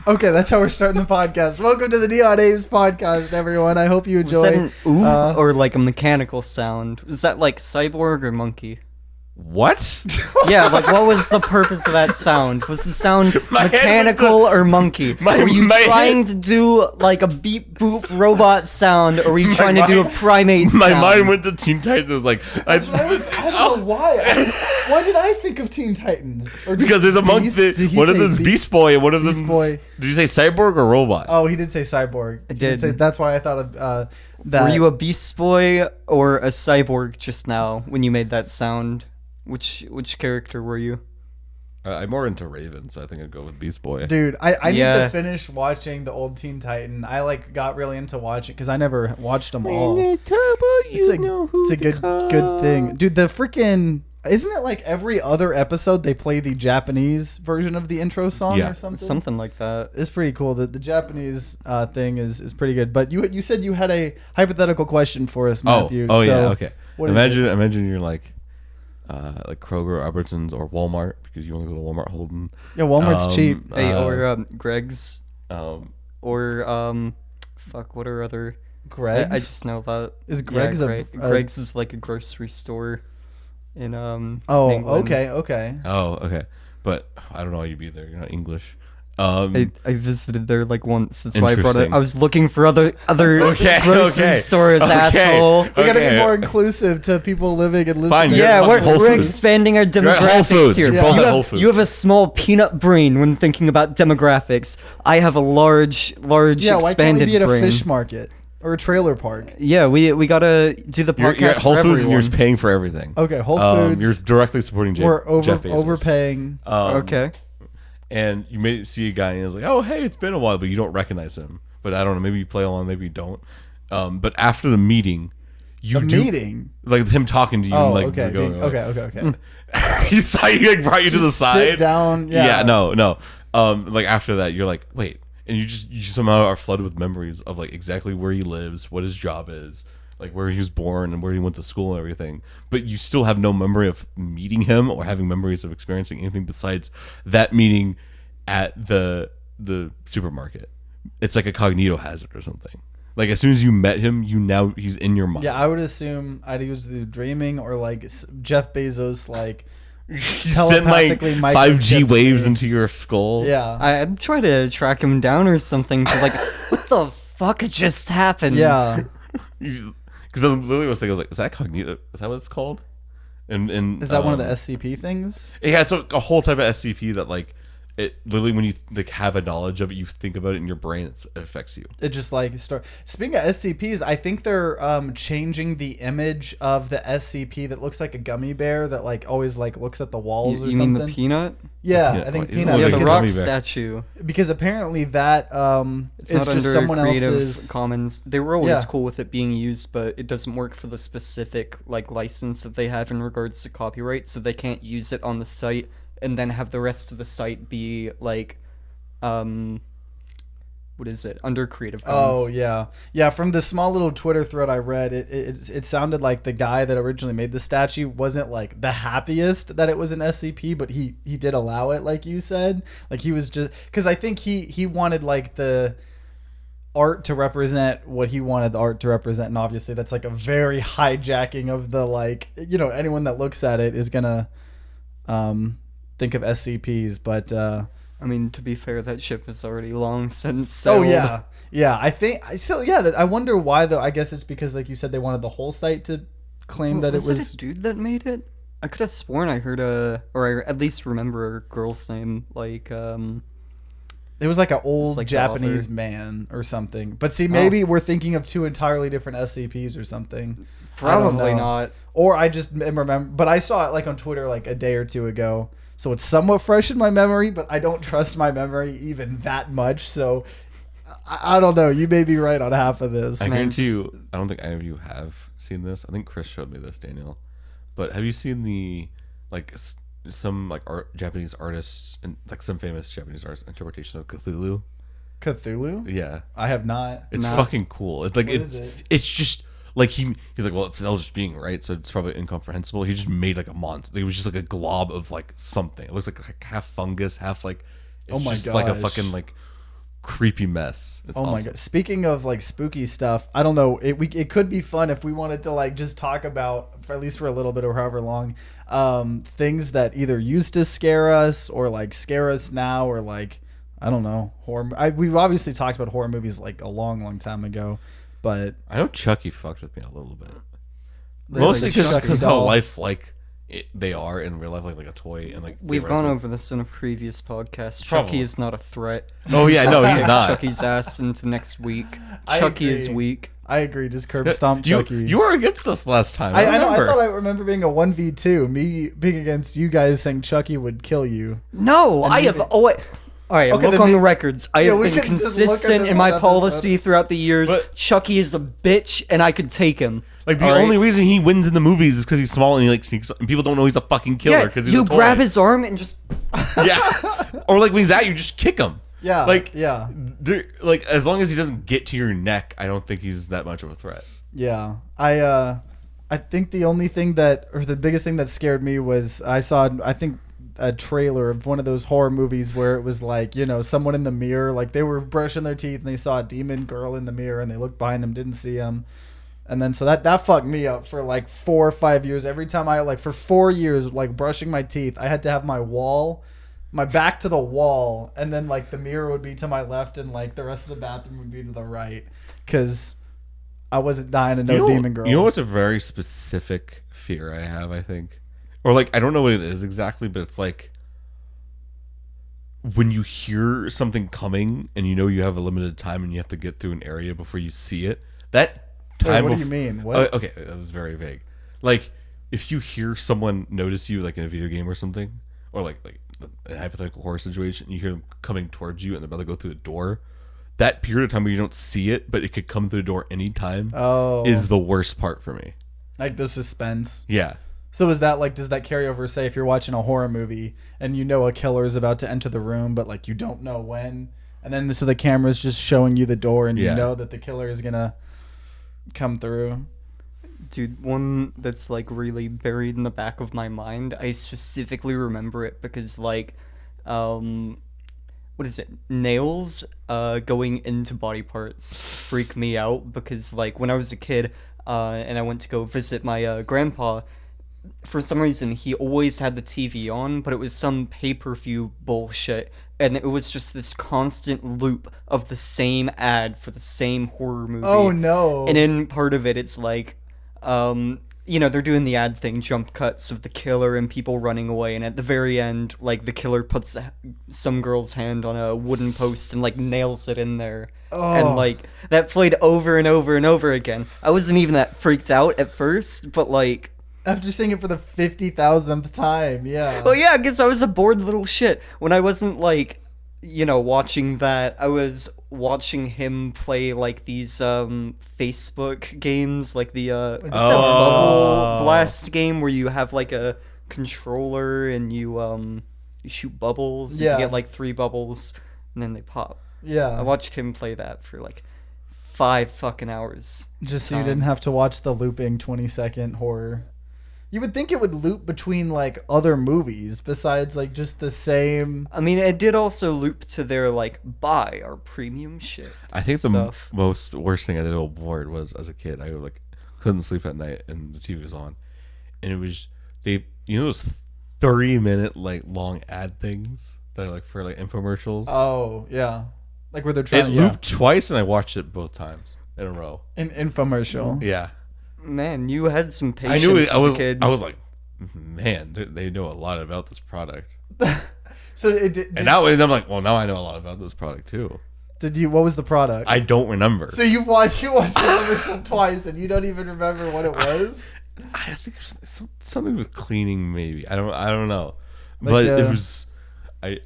Okay, that's how we're starting the podcast. Welcome to the Neon Apes podcast, everyone. I hope you enjoy. Was that an or like a mechanical sound? Was that like cyborg or monkey? What? Yeah, like what was the purpose of that sound? Was the sound My head mechanical went to- or monkey? My- were you my trying head- to do like a beep boop robot sound, or were you trying to do a primate My sound? mind went to Teen Titans. It was like, I don't know why. Why did I think of Teen Titans? Or because there's a monkey. Did he One of say them's Beast Boy, and one of Beast them. Boy. Did you say cyborg or robot? Oh, he did say cyborg. I He did. say, that's why I thought of that. Were you a beast boy or a cyborg just now when you made that sound? Which character were you? I'm more into Raven, so I think I'd go with Beast Boy. Dude, I need Yeah. to finish watching the old Teen Titan. I got really into watching because I never watched them all. It's a good thing, dude. The freaking isn't it like every other episode they play the Japanese version of the intro song Yeah. or something? Something like that. It's pretty cool. The Japanese thing is pretty good. But you said you had a hypothetical question for us, Matthew. Oh so yeah, okay. what is it? Imagine you're like Kroger, Albertsons, or Walmart because you only go to Walmart Holden. Yeah, Walmart's cheap. Hey, or Greg's, Um, or fuck, what are other? Greg's? I just know about. Is Greg's a- Greg's is like a grocery store in Oh, England. okay. oh, okay. But I don't know why you'd be there. You're not English. I visited there like once. That's why I brought it. Interesting. I was looking for other Okay, grocery okay, stores, okay. asshole. We gotta be Okay. more inclusive to people living and listening. Fine, Yeah, You're at Whole we're Foods. expanding our at Whole demographics Foods. here. You're both You at have, Whole Foods. you have a small peanut brain when thinking about demographics. I have a large Yeah, why can't we expanded be at a brain. fish market or a trailer park? Yeah, we gotta do the podcast You're at Whole for Foods and everyone. you're just paying for everything. Okay, Whole Foods. You're directly supporting We're Jeff Bezos. overpaying. Okay. And you may see a guy and he's like, "Oh, hey, it's been a while," but you don't recognize him. But I don't know. Maybe you play along, maybe you don't. But after the meeting, Meeting. like him talking to you. Oh, and like okay. going, Okay. he thought he like brought you to the Just side. sit down. Yeah. No. Like after that, you're like, wait, and you somehow are flooded with memories of like exactly where he lives, what his job is, like where he was born and where he went to school and everything. But you still have no memory of meeting him or having memories of experiencing anything besides that meeting at the supermarket. It's like a cognito hazard or something. Like as soon as you met him, he's in your mind. Yeah, I would assume either was the dreaming or like Jeff Bezos like Send like telepathically 5G microchipped waves me. into your skull. Yeah. I'm trying to track him down or something. To like, what the fuck just happened? Yeah. Because I literally was thinking, I was like, is that cognito? Is that what it's called? And Is that one of the SCP things? Yeah, it's a whole type of SCP that like it literally when you like have a knowledge of it, you think about it in your brain, it affects you. It just like start. Speaking of SCPs, I think they're changing the image of the SCP that looks like a gummy bear that like always like looks at the walls or You something. mean the peanut? Yeah, Peanut I think point. peanut. It's Yeah, like the a because, rock gummy bear. statue. because apparently that It's is not just under someone Creative else's. Commons. They were always Yeah. cool with it being used, but it doesn't work for the specific like license that they have in regards to copyright, so they can't use it on the site and then have the rest of the site be like what is it? Under Creative Commons. Oh yeah. From the small little Twitter thread I read, it sounded like the guy that originally made the statue wasn't like the happiest that it was an SCP, but he did allow it, like you said. Like he was just because I think he wanted like the art to represent what he wanted the art to represent, and obviously that's like a very hijacking of the like anyone that looks at it is gonna think of SCPs, but. I mean, to be fair, that ship is already long since sailed. Oh yeah. I think so. Yeah, I wonder why though. I guess it's because, like you said, they wanted the whole site to claim that it was was. it a dude that made it? I could have sworn I heard or I at least remember a girl's name. Like, It was like an old like the Japanese author. man or something. But see, maybe we're thinking of two entirely different SCPs or something. I don't probably know. not. Or I just remember, but I saw it like on Twitter like a day or two ago. So it's somewhat fresh in my memory, but I don't trust my memory even that much. So I don't know. You may be right on half of this. I Man, guarantee just- you, I don't think any of you have seen this. I think Chris showed me this, Daniel. But have you seen the like some like Japanese artists and like some famous Japanese artists interpretation of Cthulhu? Cthulhu? Yeah, I have not. it's No. fucking cool. It's like What is it? it's just Like he's like, well, it's an eldritch being, right? So it's probably incomprehensible. He just made like a monster. It was just like a glob of like something. It looks like half fungus, half like it's just like a fucking like creepy mess. It's my awesome. god! Speaking of like spooky stuff, I don't know. It could be fun if we wanted to like just talk about for at least for a little bit or however long, things that either used to scare us or like scare us now or like I don't know horror. We've obviously talked about horror movies like a long time ago, but I know Chucky fucked with me a little bit. Like Mostly the Chucky because how doll. lifelike they are in real life, like a toy, and like We've they gone run- over this in a previous podcast. Probably. Chucky is not a threat. Oh yeah, no, he's Kick not. Chucky's ass into next week. I Chucky is agree. weak. I agree. Just curb stomp Chucky. You were against us last time. I know. I remember. thought I remember being a 1v2. Me being against you guys saying Chucky would kill you. No, I have. maybe- Oh, wait. All right, Okay, look then on we- the records. I Yeah, have we been can just look at consistent this in my episode. policy throughout the years. But- Chucky is the bitch, and I could take him. Like the All right? only reason he wins in the movies is because he's small and he like sneaks. And people don't know he's a fucking killer Yeah, because he's you a toy. grab his arm and just. Yeah, or like when he's at you, just kick him. Yeah. Like yeah. like as long as he doesn't get to your neck, I don't think he's that much of a threat. Yeah. I think the only thing that or the biggest thing that scared me was I saw I think a trailer of one of those horror movies where it was like, you know, someone in the mirror, like they were brushing their teeth and they saw a demon girl in the mirror and they looked behind them, didn't see him. And then so that fucked me up for like 4 or 5 years. Every time I like for 4 years like brushing my teeth, I had to have my back to the wall, and then like the mirror would be to my left and like the rest of the bathroom would be to the right cuz I wasn't dying to no demon girls. You know what's a very specific fear I have, I think? Or like I don't know what it is exactly, but it's like when you hear something coming and you know you have a limited time and you have to get through an area before you see it. That time what do you mean? What? Okay, that was very vague. Like if you hear someone notice you like in a video game or something, or like a hypothetical horror situation, you hear them coming towards you and they're about to go through the door. That period of time where you don't see it, but it could come through the door anytime, is the worst part for me. Like the suspense. Yeah. So is that like, does that carry over, say, if you're watching a horror movie and you know a killer is about to enter the room, but like you don't know when, and then so the camera's just showing you the door and you know that the killer is gonna come through? Dude, one that's like really buried in the back of my mind. I specifically remember it because like, what is it? Nails going into body parts freak me out because like when I was a kid and I went to go visit my grandpa, for some reason he always had the TV on, but it was some pay-per-view bullshit, and it was just this constant loop of the same ad for the same horror movie. Oh no. And in part of it, it's like, you know, they're doing the ad thing, jump cuts of the killer and people running away, and at the very end, like, the killer puts some girl's hand on a wooden post and, like, nails it in there. Oh. And, like, that played over and over and over again. I wasn't even that freaked out at first, but, like... After seeing it for the 50,000th time, yeah. Well, yeah, I guess I was a bored little shit. When I wasn't, like, you know, watching that, I was watching him play, like, these, Facebook games, like the, Bubble Blast game where you have, like, a controller and you shoot bubbles. Yeah. You get, like, 3 bubbles, and then they pop. Yeah. I watched him play that for, like, 5 fucking hours. Just so you didn't have to watch the looping 20-second horror. You would think it would loop between, like, other movies besides, like, just the same... I mean, it did also loop to their, like, buy our premium shit. I think stuff. the worst thing I did on board was as a kid, I like couldn't sleep at night and the TV was on, and it was those 30-minute like long ad things that are like for like infomercials. Oh, yeah. Like where they're It trying to... looped twice and I watched it both times in a row. An infomercial. Yeah. Man, you had some I patience knew it. as a kid. I was like, man, they know a lot about this product. So it did... And I'm like, well, now I know a lot about this product too. Did you... What was the product? I don't remember. So you watched the commercial twice and you don't even remember what it was? I think it was something with cleaning, maybe. I don't know, Like, but it was.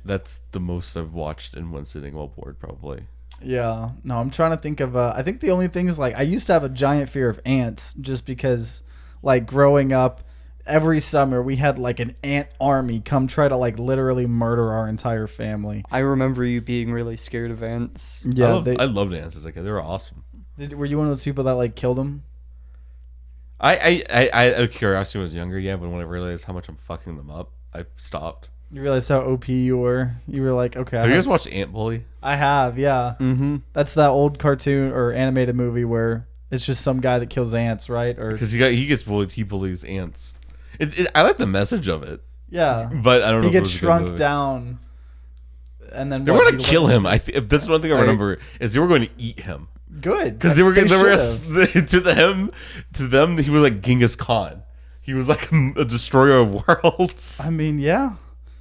That's the most I've watched in one sitting while bored, probably. Yeah. No, I'm trying to think of... I think the only thing is, like, I used to have a giant fear of ants just because, like, growing up, every summer we had, like, an ant army come try to, like, literally murder our entire family. I remember you being really scared of ants. Yeah. I loved ants as a kid. They were awesome. Were you one of those people that, like, killed them? I out of curiosity when I was younger, yeah, but when I realized how much I'm fucking them up, I stopped. You realize how OP you were. You were like, okay. Have you guys watched Ant Bully? I have, yeah. Mm-hmm. That's that old cartoon or animated movie where it's just some guy that kills ants, right? Or Because he gets bullied, he bullies ants. I like the message of it, yeah, but I don't know. he if it gets was a good shrunk movie. down, and then They were gonna he kill him. loses. If that's one thing I remember is they were going to eat him Good, because they were should've. to them he was like Genghis Khan. He was like a destroyer of worlds. I mean, yeah,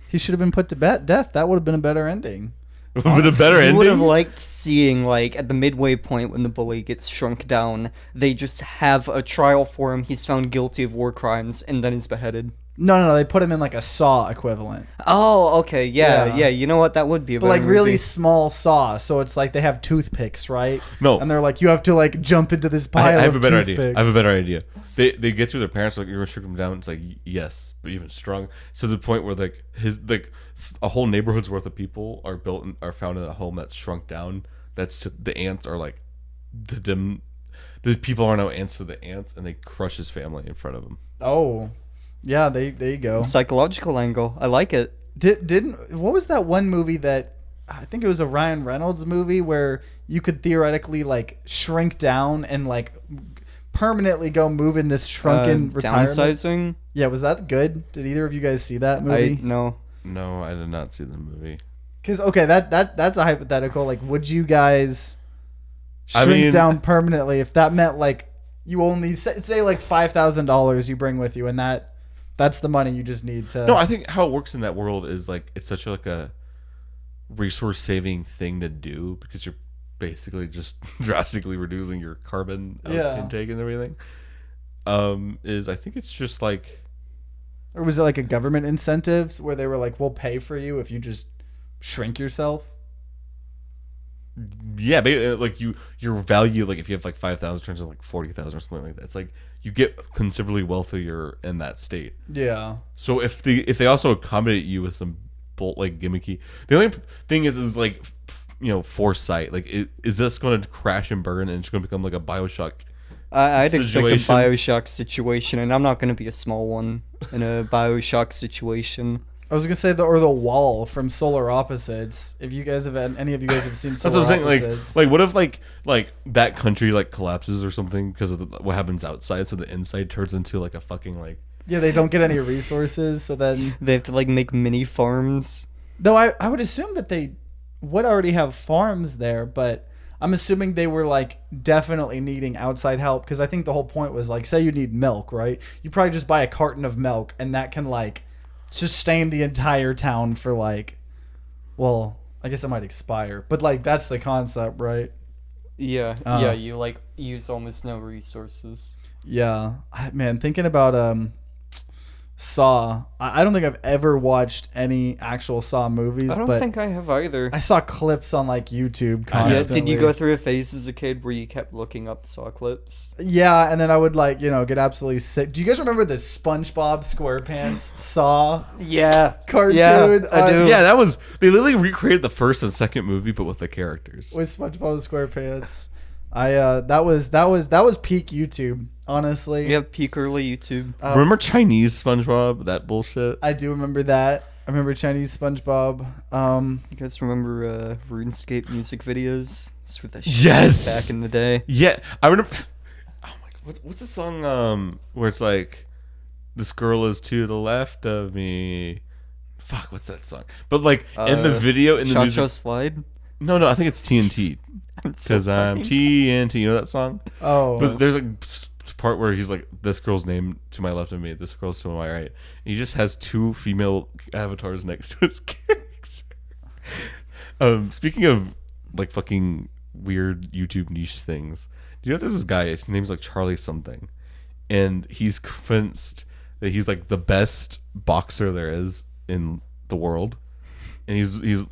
he should have been put to death. That would have been a better ending. It would have been a better You would have ending. liked seeing, like, at the midway point when the bully gets shrunk down, they just have a trial for him. He's found guilty of war crimes, and then he's beheaded. No, they put him in like a Saw equivalent, Oh, okay, Yeah. yeah. You know what? That would be a but better like really movie. small Saw. So it's like they have toothpicks, right? No. and they're like, you have to like jump into this I pile have a of better toothpicks. idea. I have a better idea. They get to their parents like, you're gonna shrink them down. It's like, yes, but even strong. So the point where like a whole neighborhood's worth of people are found in a home that's shrunk down. The ants are like the people are now ants to the ants, and they crush his family in front of him. Oh, yeah. There you go. Psychological angle. I like it. What was that one movie that I think it was a Ryan Reynolds movie where you could theoretically like shrink down and like permanently go move in this shrunken retirement? Downsizing? Yeah, was that good? Did either of you guys see that movie? No. No, I did not see the movie. Because okay, that's a hypothetical. Like, would you guys I shrink mean- down permanently if that meant like you only say like $5,000 you bring with you, and that's the money you just need to? No, I think how it works in that world is like it's such like a resource saving thing to do because you're basically just drastically reducing your carbon intake and everything. I think it's just like, Or was it like a government incentives where they were like, we'll pay for you if you just shrink yourself? yeah, like your value, like if you have like 5,000 turns into like 40,000 or something like that. It's like you get considerably wealthier in that state. Yeah. So if they also accommodate you with some like gimmicky, the only thing is like foresight. Like, is this going to crash and burn and it's going to become like a BioShock? I'd expect a situation? BioShock situation, and I'm not going to be a small one in a BioShock situation. I was gonna say the wall from Solar Opposites. If you guys have any of you guys have seen That's Solar what I'm saying. Opposites, Like what if like that country like collapses or something because of what happens outside, so the inside turns into like a fucking like. yeah, they don't get any resources, so then They have to, like, make mini farms. though I would assume that they would already have farms there, but I'm assuming they were like definitely needing outside help because I think the whole point was like, say you need milk, right? You probably just buy a carton of milk and that can like sustain the entire town for like, well, I guess it might expire, but like that's the concept, right? Yeah, you, like, use almost no resources. Yeah, man, thinking about Saw. I don't think I've ever watched any actual Saw movies, I don't but think I have either. I saw clips on like YouTube Yeah, Yeah, constantly. did you go through a phase as a kid where you kept looking up Saw clips? Yeah, and then I would like get absolutely sick. Do you guys remember the SpongeBob SquarePants Saw Yeah. cartoon? Yeah, I do. Yeah, they literally recreated the first and second movie, but with the characters. With SpongeBob SquarePants. that was peak YouTube, honestly. You have peak early YouTube. Remember Chinese SpongeBob? That bullshit. I do remember that. I remember Chinese SpongeBob. You guys remember RuneScape music videos? Those were the shit Yes! back in the day. Yeah, I remember. Oh my god, what's the song? Where it's like, this girl is to the left of me. Fuck, what's that song? But like in the video, in the Cha-Cha music. Slide? No, I think it's TNT. Because I'm TNT. You know that song? Oh. But there's a part where he's like, this girl's name to my left of me, this girl's to my right. And he just has two female avatars next to his character. Speaking of like fucking weird YouTube niche things, do you know there's this guy, his name's like Charlie something, and he's convinced that he's like the best boxer there is in the world. And he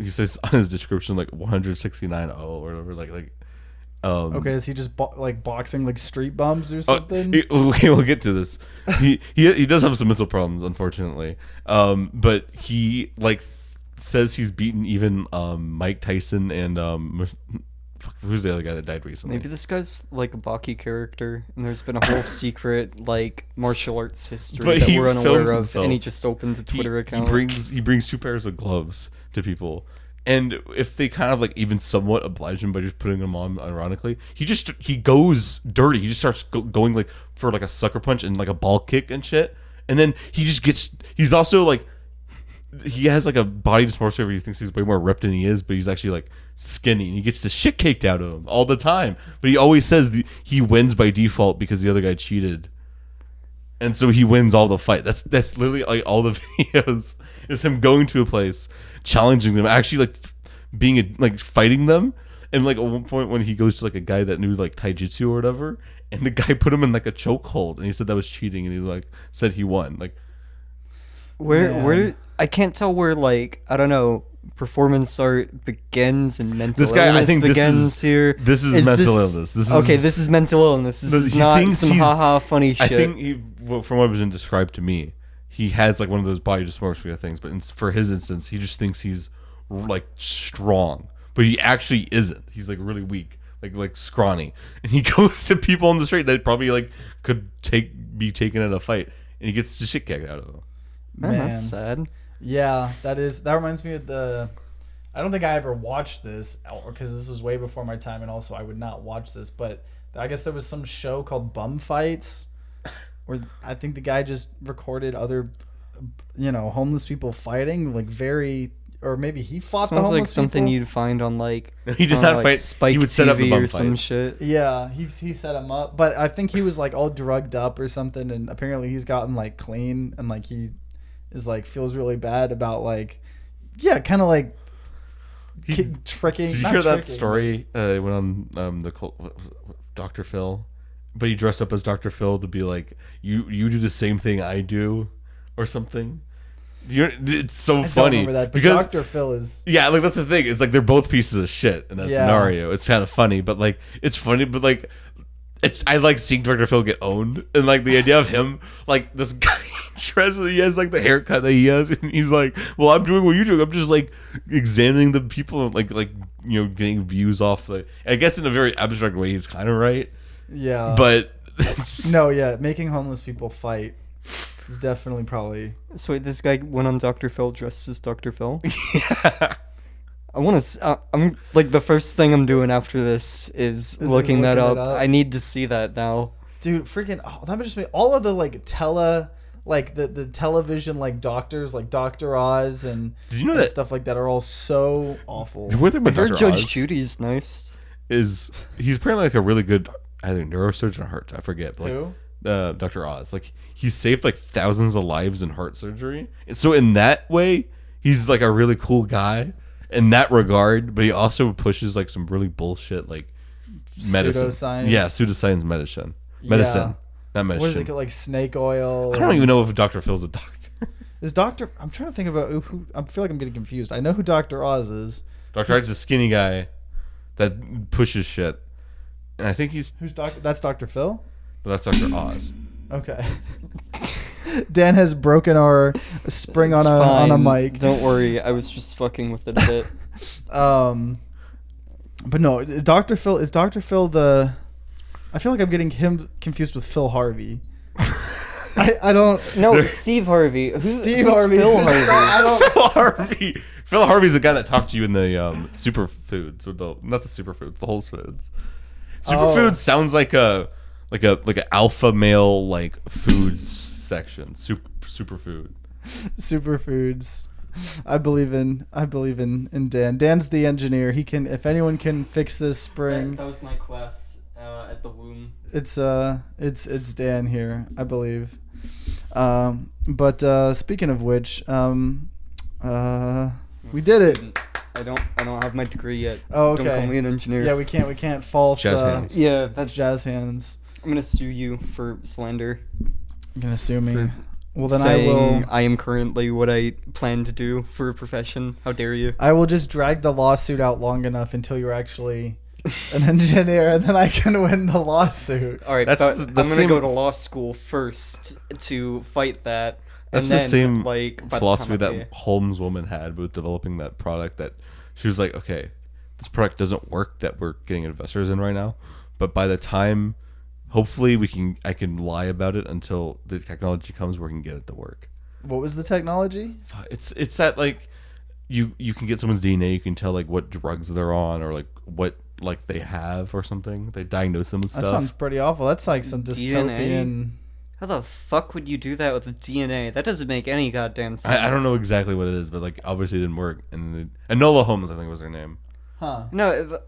says on his description like 169 or whatever, like okay, is he just boxing like street bums or something? Okay, we'll get to this. He does have some mental problems, unfortunately. But he like says he's beaten even Mike Tyson and who's the other guy that died recently? Maybe this guy's like a Baki character, and there's been a whole secret like martial arts history But that he we're unaware films of, himself. and he just opened a Twitter account. He brings 2 pairs of gloves to people, and if they kind of like even somewhat oblige him by just putting them on, ironically, he goes dirty. He just starts going like for like a sucker punch and like a ball kick and shit, and then he's also like. He has like a body dysmorphia where he thinks he's way more ripped than he is, but he's actually like skinny, and he gets the shit kicked out of him all the time. But he always says he wins by default because the other guy cheated, and so he wins all the fight. That's literally like all the videos is him going to a place, challenging them, actually like like fighting them, and like at one point when he goes to like a guy that knew like taijutsu or whatever, and the guy put him in like a chokehold, and he said that was cheating, and he like said he won. Like Where I can't tell where like I don't know performance art begins and mental This guy, I illness think begins here. This is mental illness. This is okay. This is mental illness. This is he not thinks some he's- haha funny shit. I think from what was been described to me, he has like one of those body dysmorphia things. But for his instance, he just thinks he's like strong, but he actually isn't. He's like really weak, like scrawny, and he goes to people on the street that probably like could be taken in a fight, and he gets the shit kicked out of them. Man, that's sad. Yeah, that reminds me of the. I don't think I ever watched this because this was way before my time, and also I would not watch this. But I guess there was some show called Bum Fights, where I think the guy just recorded other, homeless people fighting, like or maybe he fought the Sounds homeless like something people. you'd find on like He did on, not like, fight. Spike He would set up the TV bum or some fights. shit. Yeah, he set him up, but I think he was like all drugged up or something, and apparently he's gotten like clean, and like he is like feels really bad about like, yeah, kind of like tricking. Did you hear that story? It went on Dr. Phil, but he dressed up as Dr. Phil to be like, you do the same thing I do, or something. It's so I funny don't remember that, but because Dr. Phil is. Yeah, like that's the thing. It's like they're both pieces of shit in that Yeah. scenario. It's kind of funny, but like it's funny, but like I like seeing Dr. Phil get owned, and like the idea of him like this guy he has like the haircut that he has, and he's like, well, I'm doing what you're doing. I'm just like examining the people, like getting views off. Like I guess in a very abstract way, he's kind of right. Yeah, But no, yeah, making homeless people fight is definitely probably. So wait, this guy went on Dr. Phil dressed as Dr. Phil? yeah. I want to. I'm like the first thing I'm doing after this is looking that looking up. it up. I need to see that now. Dude, freaking! Oh, that would just make all of the like the television like doctors like Dr. Oz and Did you know and that stuff like that are all so awful. the weird thing I about heard Dr. Judge Oz Judy's nice. is he's apparently like a really good either neurosurgeon or heart. I forget. But like, Who? Dr. Oz. Like he saved like thousands of lives in heart surgery. And so in that way, he's like a really cool guy in that regard. But he also pushes like some really bullshit like medicine. Pseudoscience. Yeah, pseudoscience medicine. Yeah. Medicine, not medicine. What is it called? Like snake oil? I don't even know if Dr. Phil's a doctor. Is Doctor? I'm trying to think about who. I feel like I'm getting confused. I know who Dr. Oz is. Dr. Oz is a skinny guy that pushes shit, and I think he's Who's Doctor? That's Dr. Phil. that's Dr. Oz. Okay. Dan has broken our spring It's on a fine. mic. Don't worry, I was just fucking with it a bit. But no, is Dr. Phil the? I feel like I'm getting him confused with Phil Harvey. I don't. No, Steve Harvey. Who's Harvey. Phil Harvey. I don't. Phil Harvey. Phil Harvey's the guy that talked to you in the superfoods, or not the superfoods, the Whole Foods. Superfoods sounds like a alpha male like foods section. Superfood. Superfoods. I believe in Dan. Dan's the engineer. He can. If anyone can fix this spring, That was my class at the womb. it's Dan here. I believe. But speaking of which, we did it. I don't have my degree yet. Oh, okay. Don't call me an engineer. Yeah, we can't false Jazz hands. Yeah, that's jazz hands. I'm gonna sue you for slander. You can assume me. For Well, then saying I am currently what I plan to do for a profession. How dare you? I will just drag the lawsuit out long enough until you're actually an engineer, and then I can win the lawsuit. All right, That's but the I'm gonna same- go to law school first to fight that. That's and the then, same like by the philosophy time I that Holmes woman had with developing that product. That she was like, okay, this product doesn't work that we're getting investors in right now. But by the time, hopefully, I can lie about it until the technology comes where we can get it to work. What was the technology? It's that like you can get someone's DNA, you can tell like what drugs they're on or like what like they have or something. They diagnose them with That stuff. sounds pretty awful. That's like some dystopian. How the fuck would you do that with the DNA? That doesn't make any goddamn sense. I don't know exactly what it is, but like obviously it didn't work. And Enola Holmes, I think was her name. Huh. No,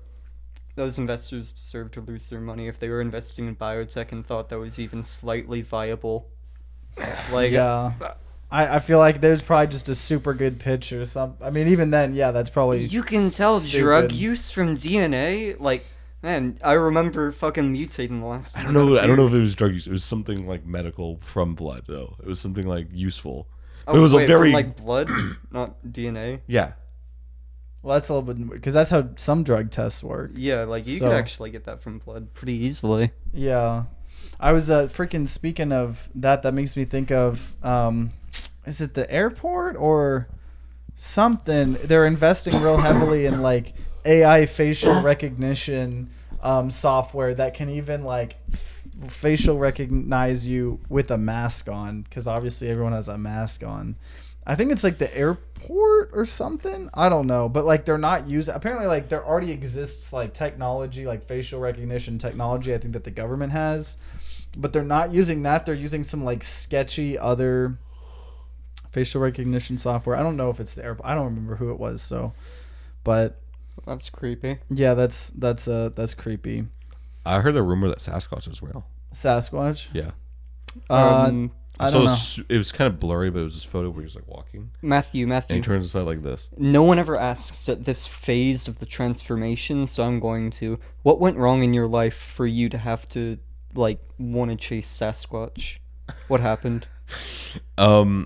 those investors deserve to lose their money if they were investing in biotech and thought that was even slightly viable. Like, Yeah. I feel like there's probably just a super good pitch or something. I mean, even then, yeah, that's probably. you can tell stupid. drug use from DNA. Like, man, I remember fucking mutating the last time. I don't know if it was drug use. It was something like medical from blood though. It was something like useful. Oh, But it was wait, a very from, like blood, not DNA. yeah. Well, that's a little bit because that's how some drug tests work. Yeah, like you So- could actually get that from blood pretty easily. Yeah, I was freaking speaking of that. That makes me think of is it the airport or something? They're investing real heavily in like AI facial recognition software that can even like facial recognize you with a mask on, because obviously everyone has a mask on. I think it's like the airport or something. I don't know, but like they're not using. Apparently, like there already exists like technology, like facial recognition technology. I think that the government has, but they're not using that. They're using some like sketchy other facial recognition software. I don't know if it's the airport. I don't remember who it was. So, but That's creepy. yeah, that's creepy. I heard a rumor that Sasquatch is real. Sasquatch. Yeah. I don't know. It was kind of blurry, but it was this photo where he was like walking. Matthew. And he turns his head like this. No one ever asks at this phase of the transformation, so I'm going to. What went wrong in your life for you to have to, like, want to chase Sasquatch? What happened? Were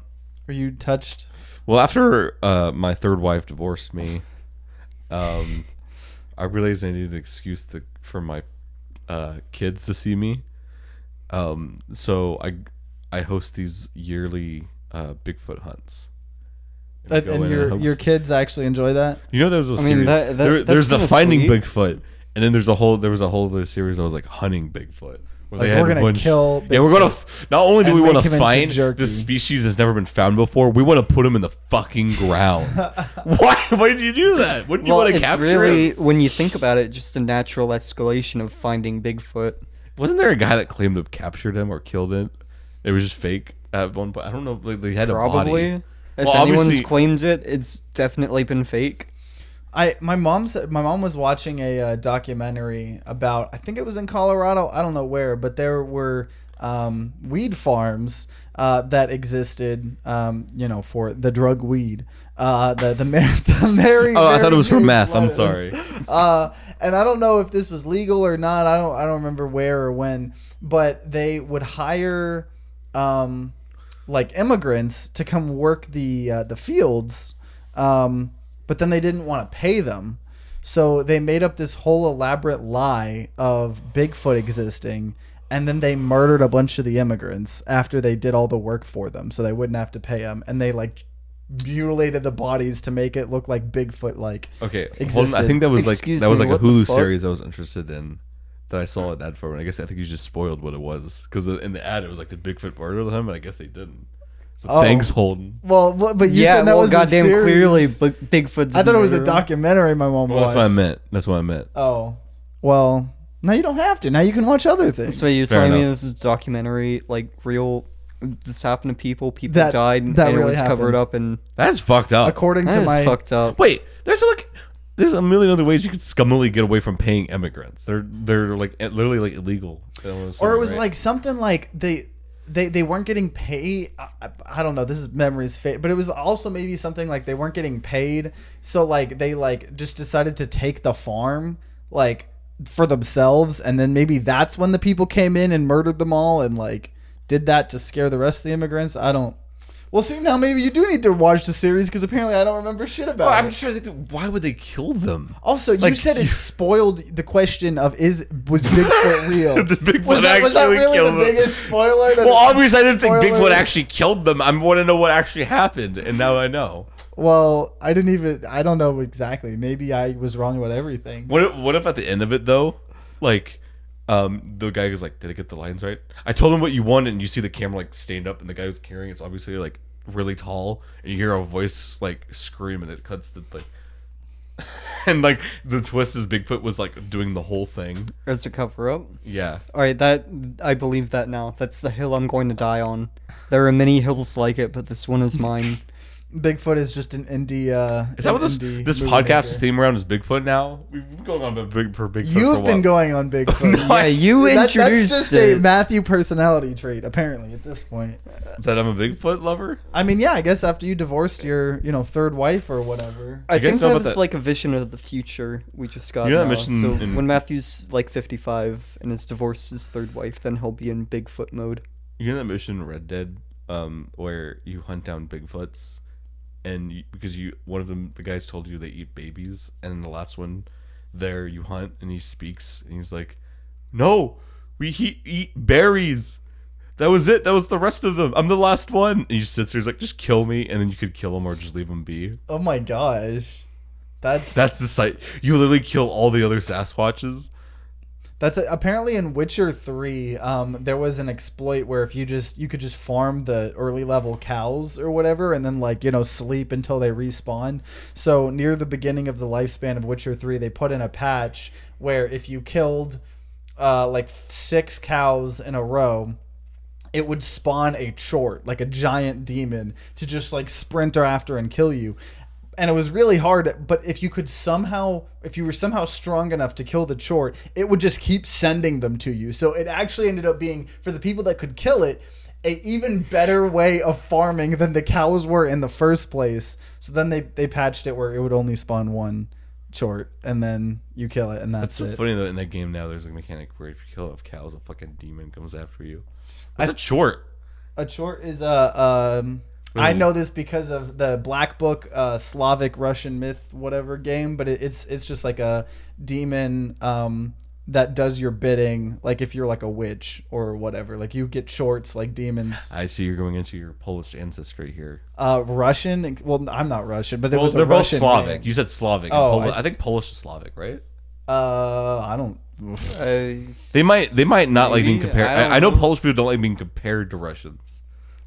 you touched? Well, after my third wife divorced me, I realized I needed an excuse for my kids to see me. So I host these yearly Bigfoot hunts. And your kids actually enjoy that? You know, there was a series. that's there's the kinda Finding sweet. Bigfoot, and then there was a whole other series that was like Hunting Bigfoot. Where Like, they had we're a gonna bunch- kill Yeah, we're gonna. Bigfoot Not only do and we want make to him into find jerky. this species that's never been found before, we want to put him in the fucking ground. Why? Why did you do that? Wouldn't you want to it's capture really, him? when you think about it, just a natural escalation of finding Bigfoot. Wasn't there a guy that claimed to have captured him or killed it? It was just fake at one point. I don't know. Like, they had a Probably. body. If Well, anyone's obviously- claimed it, it's definitely been fake. My mom was watching a documentary about, I think it was in Colorado, I don't know where, but there were weed farms that existed, for the drug weed. The Mary. Oh, I thought it was for Mary meth. I'm lettuce. sorry. And I don't know if this was legal or not. I don't remember where or when, but they would hire like immigrants to come work the fields, but then they didn't want to pay them, so they made up this whole elaborate lie of Bigfoot existing, and then they murdered a bunch of the immigrants after they did all the work for them, so they wouldn't have to pay them, and they like mutilated the bodies to make it look like Bigfoot like Okay, hold on. existed. I think that was Excuse like me, a what the Hulu fuck? series I was interested in that I saw an ad for, and I guess I think you just spoiled what it was because in the ad it was like, did Bigfoot murder them? And I guess they didn't. So Oh. thanks, Holden. Well, but you said that was goddamn a series. clearly, Bigfoot's. I thought it was a murderer. documentary my mom Well, watched. that's what I meant. That's what I meant. Oh, well, now you don't have to. Now you can watch other things. So you're Fair telling me enough. this is a documentary, like real? This happened to people. People That- died, and that it really was covered happened. up, and That's fucked up. According that to is my fucked up. Wait, there's a million other ways you could scummily get away from paying immigrants. They're like literally like illegal. or it was right? like something like they weren't getting paid. I don't know. This is memories fade, but it was also maybe something like they weren't getting paid, so like they like just decided to take the farm like for themselves, and then maybe that's when the people came in and murdered them all and like did that to scare the rest of the immigrants. I don't. Well, see, now maybe you do need to watch the series because apparently I don't remember shit about Well, it. I'm sure. Why would they kill them? Also, you Like, said it spoiled the question of was Bigfoot real? Did Bigfoot was that actually really kill the them? biggest spoiler? Well, obviously I didn't think Spoiler. Bigfoot actually killed them. I want to know what actually happened, and now I know. Well, I don't know exactly. Maybe I was wrong about everything. What if at the end of it though, like, the guy goes like, "Did I get the lines right?" I told him what you wanted, and you see the camera like stand up, and the guy who's carrying it's obviously like really tall, and you hear a voice like scream, and it cuts to like, and like the twist is Bigfoot was like doing the whole thing As a cover up. Yeah. All right, that I believe that now. That's the hill I'm going to die on. There are many hills like it, but this one is mine. Bigfoot is just an indie. Is that what this movie podcast maker. theme around is Bigfoot now? We've been going on for Bigfoot. You've been going on Bigfoot. Yeah, you That's introduced just it. a Matthew personality trait, apparently, at this point. That I'm a Bigfoot lover. I mean, yeah, I guess after you divorced your, third wife or whatever. I You guys think know that about was that- like a vision of the future we just got. You know that now. mission So in- when Matthew's like 55 and has divorced his third wife, then he'll be in Bigfoot mode. You know that mission in Red Dead, where you hunt down Bigfoots, and because one of them, the guys told you they eat babies, and in the last one, there you hunt and he speaks and he's like, "No, we eat berries. That was it. That was the rest of them. I'm the last one." And he just sits there, he's like, "Just kill me," and then you could kill him or just leave him be. Oh my gosh. That's the site. You literally kill all the other Sasquatches. Apparently in Witcher 3, there was an exploit where if you could just farm the early level cows or whatever, and then sleep until they respawn. So near the beginning of the lifespan of Witcher 3, they put in a patch where if you killed 6 cows in a row, it would spawn a chort, like a giant demon, to just sprint after and kill you. And it was really hard, but if you were somehow strong enough to kill the chort, it would just keep sending them to you. So it actually ended up being, for the people that could kill it, a even better way of farming than the cows were in the first place. So then they patched it where it would only spawn one chort, and then you kill it, and that's so it. funny that in that game now there's a mechanic where if you kill enough cows, a fucking demon comes after you. What's a chort? A chort is I know this because of the Black Book, Slavic Russian myth, whatever game, but it's just like a demon that does your bidding, like if you're like a witch or whatever. Like you get shorts like demons. I see you're going into your Polish ancestry here. Russian? Well, I'm not Russian, but Well, was they're a both Russian Slavic. game. You said Slavic. Oh, I think Polish is Slavic, right? I don't. They might not like being Maybe, compared. I don't I know know. Polish people don't like being compared to Russians.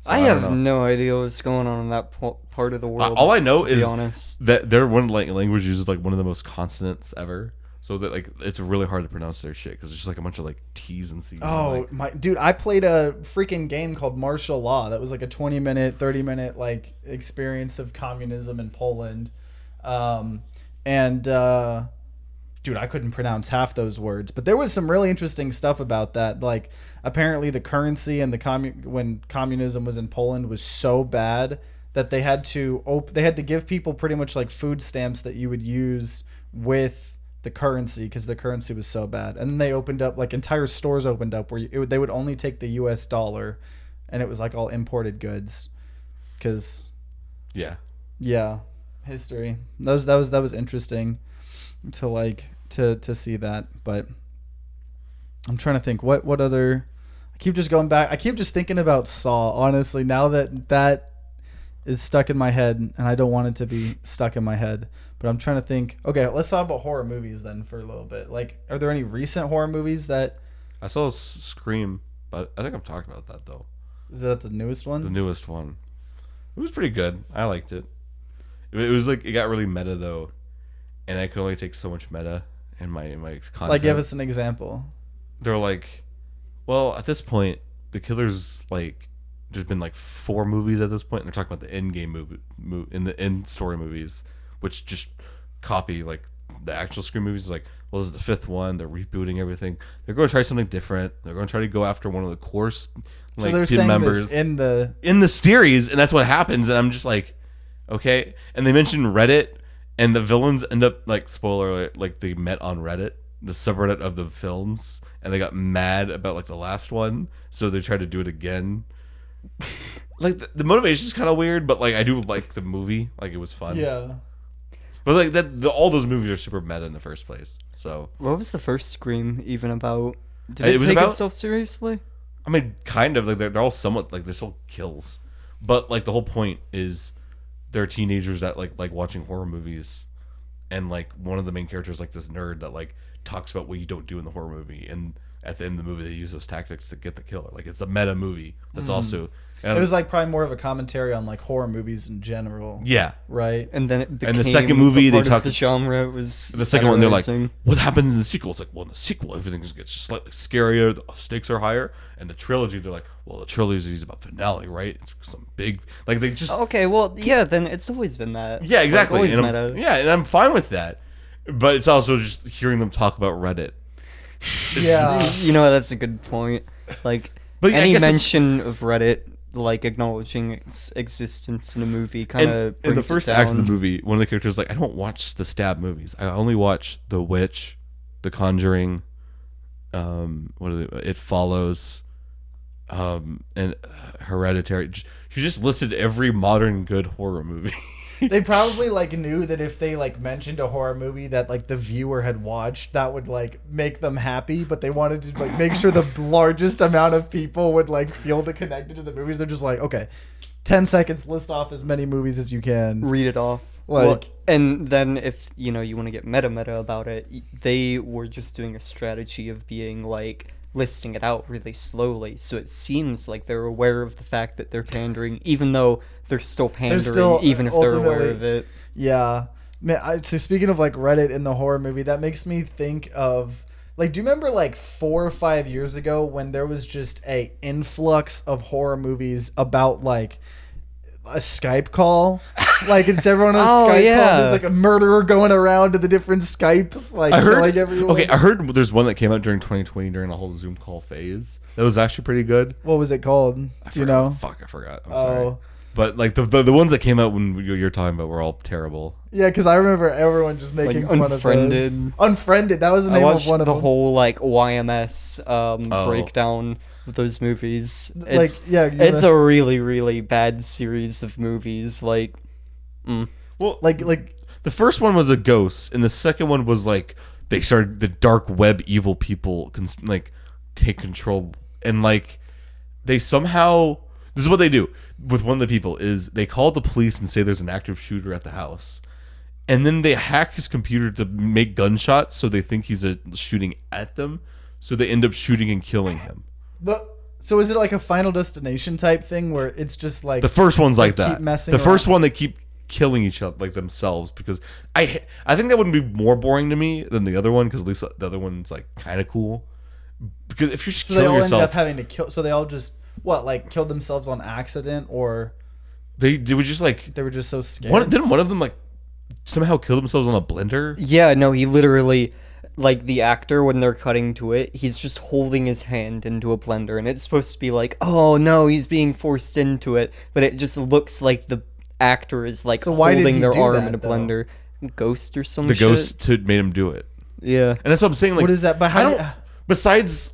So I don't have know. no idea what's going on in that part of the world. All I know to be is honest. that their one language uses like one of the most consonants ever. So that it's really hard to pronounce their shit because it's just like a bunch of like T's and C's. Oh and, like, my dude! I played a freaking game called Martial Law. That was like a 20-minute, 30-minute experience of communism in Poland, dude, I couldn't pronounce half those words. But there was some really interesting stuff about that. Like apparently the currency and when communism was in Poland was so bad that they had to give people pretty much like food stamps that you would use with the currency because the currency was so bad. And then they opened up entire stores opened up where they would only take the US dollar, and it was like all imported goods. Cause yeah. History. That was interesting to see that. But I'm trying to think what other. I keep just going back. I keep just thinking about Saw. Honestly, now that is stuck in my head, and I don't want it to be stuck in my head. But I'm trying to think. Okay, let's talk about horror movies then for a little bit. Are there any recent horror movies that? I saw Scream, but I think I've talked about that though. Is that the newest one? The newest one. It was pretty good. I liked it. It was it got really meta though, and I could only take so much meta in my content. Give us an example. They're like, well, at this point, the killer's there's been 4 movies at this point, and they're talking about the end game movie in the end story movies, which just copy the actual Scream movies. Well, this is the 5th one. They're rebooting everything. They're going to try something different. They're going to try to go after one of the core So they're team saying members this in the series, and that's what happens. And I'm just okay. And they mentioned Reddit, and the villains end up spoiler alert, they met on Reddit, the subreddit of the films, and they got mad about the last one, so they tried to do it again. The motivation is kind of weird, but I do like the movie. It was fun. yeah. But all those movies are super meta in the first place. So What was the first Scream even about? Did It it was take about- itself seriously? I mean, kind of they're all somewhat they're still kills, but the whole point is they're teenagers that like watching horror movies, and like one of the main characters like this nerd that like talks about what you don't do in the horror movie, and at the end of the movie they use those tactics to get the killer. Like it's a meta movie that's also. It was like probably more of a commentary on like horror movies in general. Yeah. Right. And then it became And the second movie, they talk the genre. It was the second one. They're like, satirizing. what happens in the sequel? It's like, well, in the sequel, everything gets slightly scarier. The stakes are higher. And the trilogy, they're like, well, the trilogy is about finale, right? It's some big, like they just. Okay, well, yeah. Then it's always been that. Yeah, exactly. Like, always and meta. yeah, and I'm fine with that. But it's also just hearing them talk about Reddit. Yeah. You know, that's a good point. Like, But yeah, I any guess it's- mention of Reddit, like acknowledging its existence in a movie, kind of in the first act of the movie, one of the characters is like, I don't watch the stab movies. I only watch The Witch, The Conjuring, what are they? It Follows, and Hereditary. She just listed every modern good horror movie. They probably like knew that if they like mentioned a horror movie that like the viewer had watched, that would like make them happy, but they wanted to like make sure the largest amount of people would like feel the connected to the movies. They're just like, okay, 10 seconds, list off as many movies as you can. read it off. Like, And then if you know you want to get meta about it, they were just doing a strategy of being like listing it out really slowly, so it seems like they're aware of the fact that they're pandering, even though they're still pandering, still, even if they're aware ultimately- of it. yeah. Man, so speaking of like Reddit in the horror movie, that makes me think of like, do you remember like 4 or 5 years ago when there was just a influx of horror movies about like a Skype call? Like it's everyone on a Oh, Skype yeah. call. There's like a murderer going around to the different Skypes, like I heard. killing everyone. Okay, I heard there's one that came out during 2020 during the whole Zoom call phase. That was actually pretty good. What was it called? Do you know? Fuck, I forgot. I'm Oh. sorry. But like the ones that came out when you're talking about were all terrible. Yeah, because I remember everyone just making Like, fun of Unfriended. those. Unfriended. That was the I name of watched one of the them. whole like YMS Oh. breakdown of those movies. Like, It's, yeah, it's a really really bad series of movies. Like, Well, like the first one was a ghost, and the second one was like they started the dark web evil people like take control, and like they somehow this is what they do with one of the people is they call the police and say there's an active shooter at the house, and then they hack his computer to make gunshots so they think he's shooting at them, so they end up shooting and killing him. so is it like a Final Destination type thing where it's just like The first one's like they keep that. messing The first around? one they keep killing each other like themselves because I think that would be more boring to me than the other one because at least the other one's like kind of cool because if you're just So they killing all ended up yourself, having to kill. So they all just like killed themselves on accident, or they would just like they were just so scared. didn't one of them like somehow kill themselves on a blender? yeah, no, he literally, like the actor when they're cutting to it, he's just holding his hand into a blender, and it's supposed to be like, oh no, he's being forced into it, but it just looks like the actor is like So why did holding he their do arm that, in a though? blender. Ghost or some The shit. ghost made him do it, Yeah. and that's what I'm saying. Like, What is that? But how I do don't. you- Besides,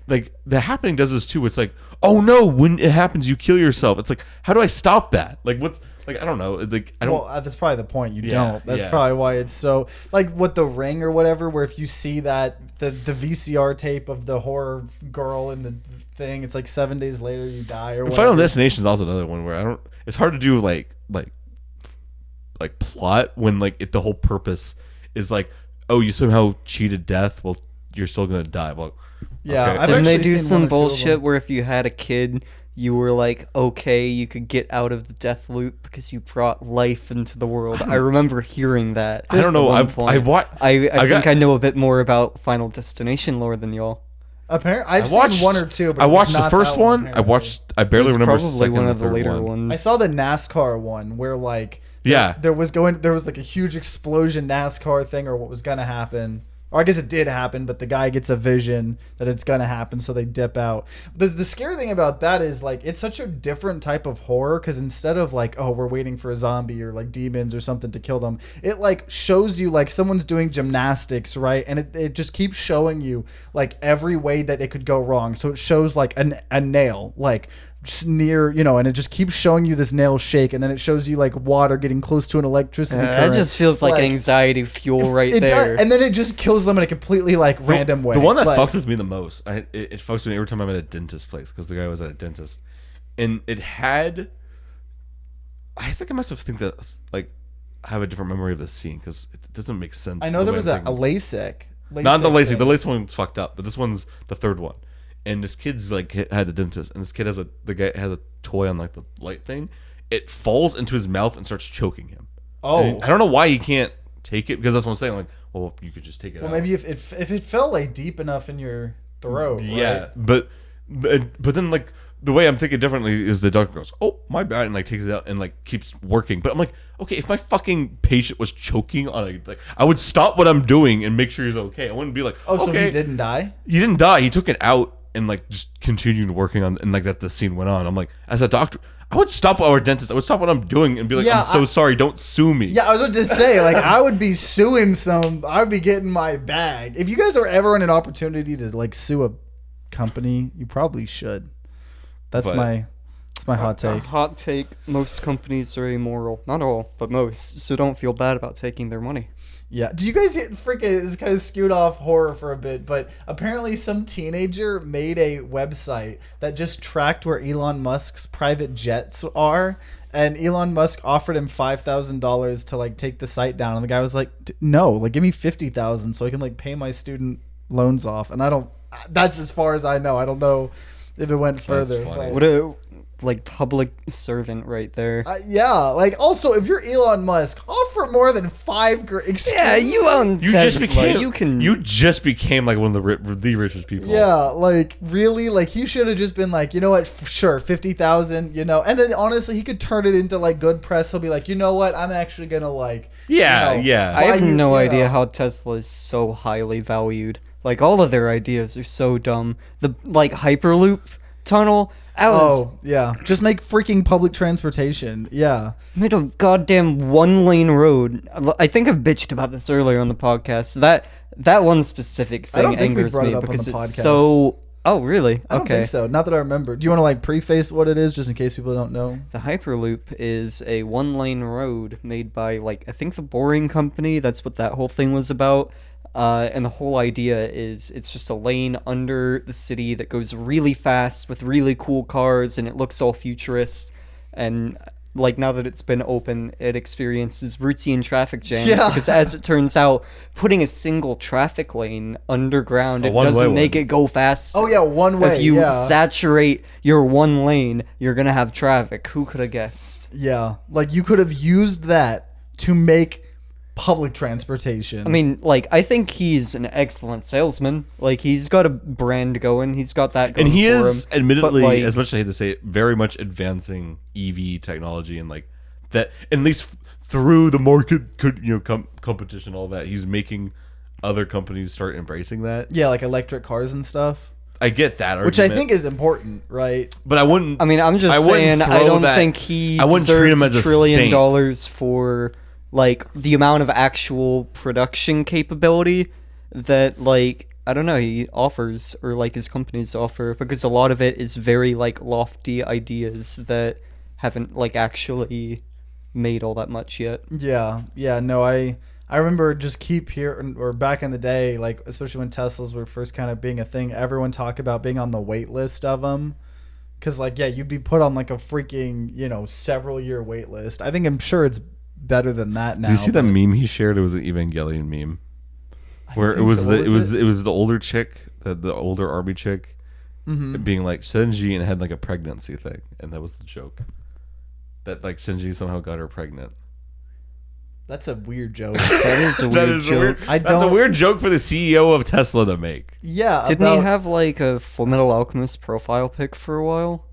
like The Happening does this too. It's like, oh no, when it happens, you kill yourself. It's like, how do I stop that? Like, what's like, I don't know. Like, I don't. Well, that's probably the point. You Yeah, don't. That's yeah. probably why it's so like what The Ring or whatever. Where if you see that the VCR tape of the horror girl in the thing, it's like 7 days later you die or Final whatever. Destination is also another one where I don't. It's hard to do like plot when like if the whole purpose is like, oh, you somehow cheated death. Well, you're still gonna die. Well, Yeah, okay. I've Didn't they actually do seen some one or two of bullshit them. where if you had a kid, you were like, okay, you could get out of the death loop because you brought life into the world? I remember hearing that. I don't know. at one I point. wa- I I think got- I know a bit more about Final Destination lore than y'all. Apparently, I've watched seen one or two. But I it was watched the not first that one. I apparently. watched. I barely It's remember. probably second one and of the third later one. ones. I saw the NASCAR one where like Yeah. there was like a huge explosion NASCAR thing or what was gonna happen. Or I guess it did happen, but the guy gets a vision that it's gonna happen, so they dip out. The scary thing about that is like it's such a different type of horror because instead of like, oh, we're waiting for a zombie or like demons or something to kill them, it like shows you like someone's doing gymnastics, right? And it just keeps showing you like every way that it could go wrong. So it shows like a nail, like just near, you know, and it just keeps showing you this nail shake, and then it shows you like water getting close to an electricity current. That just feels like anxiety fuel right It there. does, and then it just kills them in a completely like random way. The one that Like, fucked with me the most, it fucks with me every time I'm at a dentist place because the guy was at a dentist, and it had I think I must have think that like I have a different memory of this scene because it doesn't make sense. I know the there way was I'm a thinking. LASIK. Not the LASIK. thing. The LASIK one's fucked up, but this one's the third one. And this kid's like had the dentist, and this kid the guy has a toy on like the light thing. It falls into his mouth and starts choking him. Oh. And I don't know why he can't take it because that's what I'm saying. Like, well, you could just take it. Well, out. maybe if it fell like deep enough in your throat. Yeah, Right? but then like the way I'm thinking differently is the doctor goes, "Oh, my bad," and like takes it out and like keeps working. But I'm like, okay, if my fucking patient was choking on a like, I would stop what I'm doing and make sure he's okay. I wouldn't be like, Oh, so okay. he didn't die? He didn't die. He took it out and like just continued working on and like that the scene went on. I'm like, as a doctor, I would stop our dentist. I would stop what I'm doing and be like, Yeah, I'm so sorry. Don't sue me. Yeah, I was about to say, like, I would be suing I would be getting my bag. If you guys are ever in an opportunity to like sue a company, you probably should. That's But- my hot take. Hot take: most companies are immoral. Not all, but most. So don't feel bad about taking their money. Yeah. Did you guys freaking, it's kind of skewed off horror for a bit, but apparently some teenager made a website that just tracked where Elon Musk's private jets are. And Elon Musk offered him $5,000 to like take the site down. And the guy was like, no, like give me 50,000 so I can like pay my student loans off. And that's as far as I know. I don't know if it went further. funny. but- What a public servant right there. yeah, like also if you're Elon Musk, offer more than $5,000. Yeah, you own You Tesla. just became. You can. You just became like one of the richest people. Yeah, like really, like he should have just been like, you know what, sure, 50,000, you know, and then honestly, he could turn it into like good press. He'll be like, you know what, I'm actually gonna like, Yeah, you know, yeah. I buy have you- no you idea know. how Tesla is so highly valued. Like all of their ideas are so dumb. The like Hyperloop tunnel. I was Oh yeah, just make freaking public transportation. Yeah, made a goddamn one-lane road. I think I've bitched about this earlier on the podcast. That one specific I don't thing think we angers brought it me up on because the it's podcast. so. Oh really? I don't think so. Not that I remember. Do you want to like preface what it is, just in case people don't know? The Hyperloop is a one-lane road made by, like, I think the Boring Company. That's what that whole thing was about. And the whole idea is it's just a lane under the city that goes really fast with really cool cars, and it looks all futurist. And, like, now that it's been open, it experiences routine traffic jams. Yeah. Because, as it turns out, putting a single traffic lane underground, it one-way doesn't make one. it go fast. Oh yeah, one way. If you yeah. saturate your one lane, you're gonna have traffic. Who could have guessed? Yeah, like you could have used that to make public transportation. I mean, like, I think he's an excellent salesman. Like, he's got a brand going. He's got that going And he for is, him. admittedly, But, like, as much as I hate to say it, very much advancing EV technology and like that. At least through the market, competition, all that, he's making other companies start embracing that. yeah, like electric cars and stuff, I get that argument, which I think is important, right? but I wouldn't. I mean, I'm just I wouldn't saying, I throw don't that- think he I wouldn't treat him deserves as a $1 trillion saint. for, like, the amount of actual production capability that, like, I don't know, he offers, or, like, his companies offer, because a lot of it is very, like, lofty ideas that haven't, like, actually made all that much yet. Yeah, no, I remember just or back in the day, like especially when Teslas were first kind of being a thing, everyone talked about being on the wait list of them, because like yeah, you'd be put on like a freaking several year wait list. I'm sure it's better than that now. Did you see that but- meme he shared? It was an Evangelion meme, where it think was so. the What it was was the older chick, the older army chick, being like Senji and had like a pregnancy thing, and that was the joke. That like Senji somehow got her pregnant. That's a weird joke. That is a That weird is a joke. weird. I That's a don't- weird joke for the CEO of Tesla to make. Yeah, Didn't he have, like, a Fullmetal Alchemist profile pic for a while?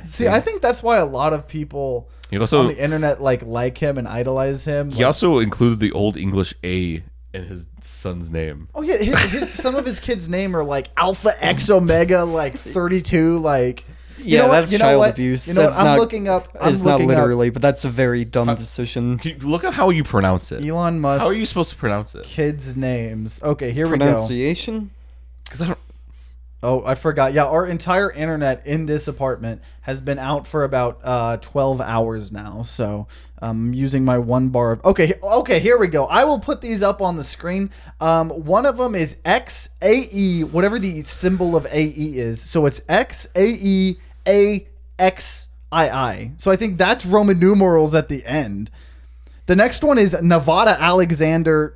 See, I think that's why a lot of people He also on the internet like him and idolize him. he Like, also included the old English A in his son's name. oh yeah, his some of his kids' name are like Alpha X Omega like 32 like. You Yeah, know what? that's You know child what? abuse. You know what? That's I'm not- looking up. It's not literally, but that's a very dumb decision. Can you look up how you pronounce it. Elon Musk. How are you supposed to pronounce it? Kids' names. Okay, here we go. Pronunciation? 'Cause I don't. Oh, I forgot. Yeah, our entire internet in this apartment has been out for about 12 hours now. So I'm using my one bar of. Okay, here we go. I will put these up on the screen. One of them is XAE, whatever the symbol of AE is. So it's XAEAX So I think that's Roman numerals at the end. The next one is Nevada Alexander.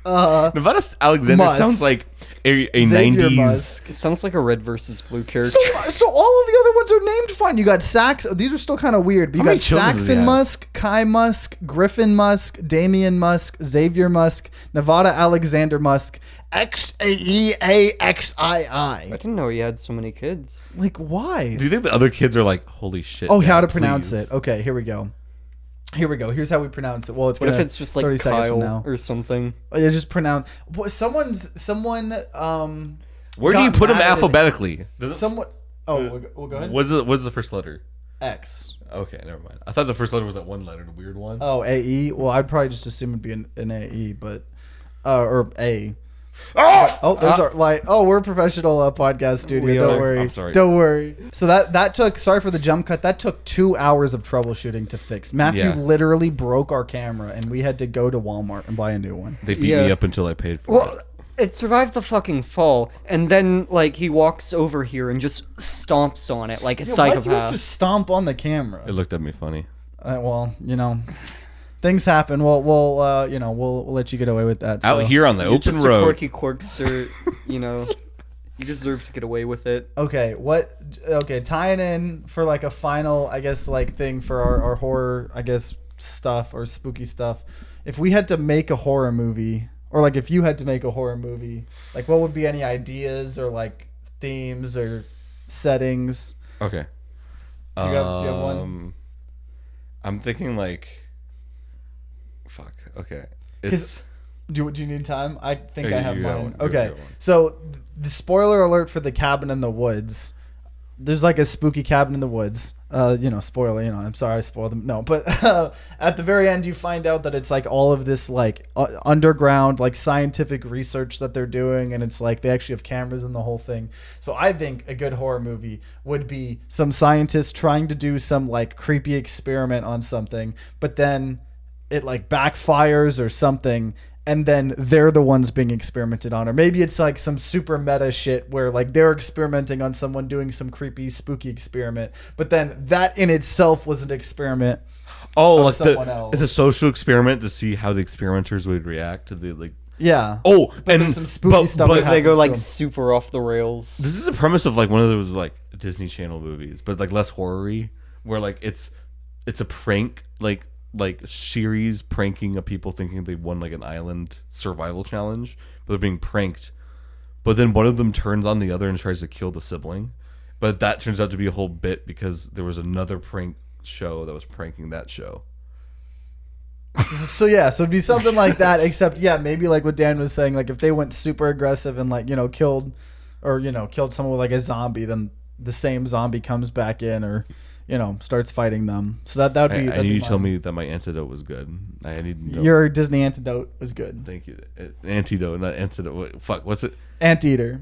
Nevada Alexander Musk. sounds like a Xavier 90s. Musk. It sounds like a red versus blue character. So all of the other ones are named fine. You got Sax. These are still kind of weird. But you How many got children does he Saxon have? Musk, Kai Musk, Griffin Musk, Damian Musk, Xavier Musk, Nevada Alexander Musk, XAEAXII. I didn't know he had so many kids. Like, why? Do you think the other kids are like, holy shit? Oh, Dad, how to pronounce please? it. Okay, here we go. Here's how we pronounce it. Well, it's What gonna if it's just like 30 seconds from Kyle now. or something? Oh, yeah, just pronounce. Someone. Where do you got put them mad at it. alphabetically? Does it- Someone. Oh, we'll go ahead. What's the first letter? X. Okay, never mind. I thought the first letter was that one letter, the weird one. Oh, AE. Well, I'd probably just assume it'd be an AE, but or A. Oh, there's our like. Oh, we're a professional podcast studio. We Don't are. worry. I'm sorry. Don't worry. So that took. Sorry for the jump cut. That took 2 hours of troubleshooting to fix. Matthew Yeah. literally broke our camera, and we had to go to Walmart and buy a new one. They beat Yeah. me up until I paid for Well, it. it survived the fucking fall, and then like he walks over here and just stomps on it like a Yo, why'd you have psychopath. to stomp on the camera? It looked at me funny. Well, things happen. We'll let you get away with that. Out so. here on the You're open just a road. quirky quirkster, you deserve to get away with it. Okay, tying in for like a final, I guess, like thing for our horror, I guess, stuff or spooky stuff. If we had to make a horror movie, or like if you had to make a horror movie, like what would be any ideas or like themes or settings? Okay. Do you have one? I'm thinking like, fuck. Okay. 'Cause- It's Do you need time? I think Yeah, I have you got mine. one. You Okay, got one. so the spoiler alert for the cabin in the woods. There's like a spooky cabin in the woods. Spoiler. I'm sorry I spoiled them. No, but at the very end, you find out that it's like all of this like underground like scientific research that they're doing, and it's like they actually have cameras in the whole thing. So I think a good horror movie would be some scientists trying to do some like creepy experiment on something, but then it like backfires or something, and then they're the ones being experimented on. Or maybe it's like some super meta shit where like they're experimenting on someone doing some creepy spooky experiment, but then that in itself was an experiment. like someone else. it's a social experiment to see how the experimenters would react to the like. Yeah. Oh, But and there's some spooky stuff But that They go happens like to 'em. super off the rails. this is the premise of like one of those like Disney Channel movies, but like less horror-y, where like it's a prank like series pranking of people thinking they won like an island survival challenge, but they're being pranked. But then one of them turns on the other and tries to kill the sibling. But that turns out to be a whole bit because there was another prank show that was pranking that show. So it'd be something like that, except maybe like what Dan was saying, like if they went super aggressive and like killed someone with like a zombie, then the same zombie comes back in or starts fighting them. So that would be. I need you to tell me that my antidote was good. I need to know. Your Disney antidote was good. Thank you. Antidote, not antidote. Fuck, what's it? Anteater.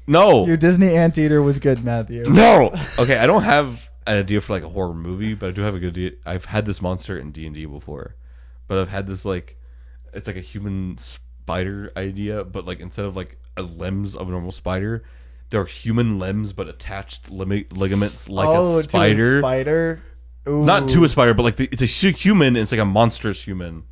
No. Your Disney anteater was good, Matthew. No. Okay, I don't have an idea for like a horror movie, but I do have a good idea. I've had this monster in D&D before, but I've had this like, it's like a human spider idea, but like instead of like a limbs of a normal spider, there are human limbs but attached ligaments like a spider. To a spider. Ooh. Not to a spider, but like it's a human. And it's like a monstrous human,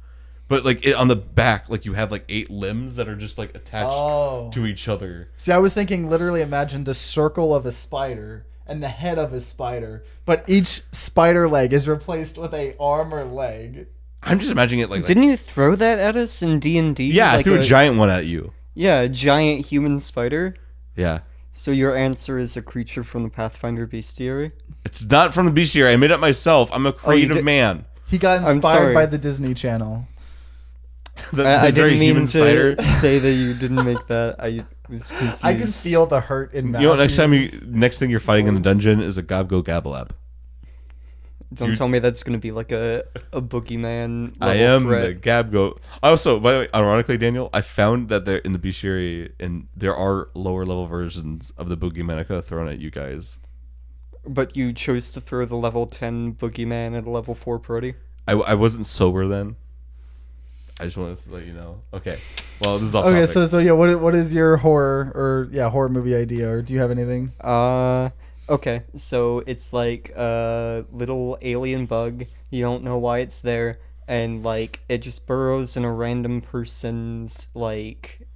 but like on the back, like you have like 8 limbs that are just like attached to each other. See, I was thinking literally imagine the circle of a spider and the head of a spider, but each spider leg is replaced with a arm or leg. I'm just imagining it like Didn't you throw that at us in D&D? yeah, I Like threw a giant one at you. Yeah, a giant human spider. Yeah. So your answer is a creature from the Pathfinder bestiary? It's not from the bestiary. I made it myself. I'm a creative did- man. He got I'm inspired sorry. by the Disney Channel. I very didn't mean human to spider. say that you didn't make that. I was confused. I can feel the hurt in Matthew's. You know, next thing you're fighting in the dungeon is a Gobgo Gabalab. Don't tell me that's going to be like a boogeyman level I am threat. the Gabgo. Also, by the way, ironically, Daniel, I found that there in the bestiary, and there are lower level versions of the Boogeyman I could have thrown at you guys. But you chose to throw the level 10 boogeyman at a level 4 Prody? I wasn't sober then. I just wanted to let you know. Okay. Well, this is off Okay, topic. so what is your horror movie idea, or do you have anything? Okay, so it's like a little alien bug. You don't know why it's there, and like it just burrows in a random person's like,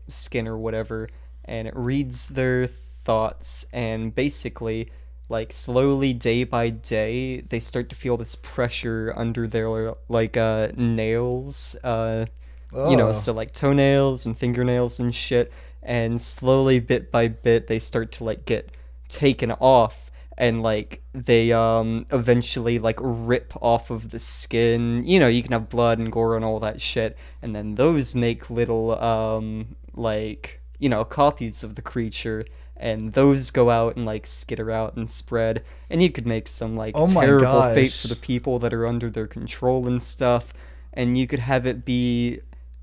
skin or whatever, and it reads their thoughts, and basically like slowly day by day they start to feel this pressure under their like nails, Oh. so like toenails and fingernails and shit, and slowly bit by bit they start to like get taken off, and like they eventually like rip off of the skin. You can have blood and gore and all that shit, and then those make little like copies of the creature, and those go out and like skitter out and spread, and you could make some like Oh my terrible fate gosh. for the people that are under their control and stuff. And you could have it be,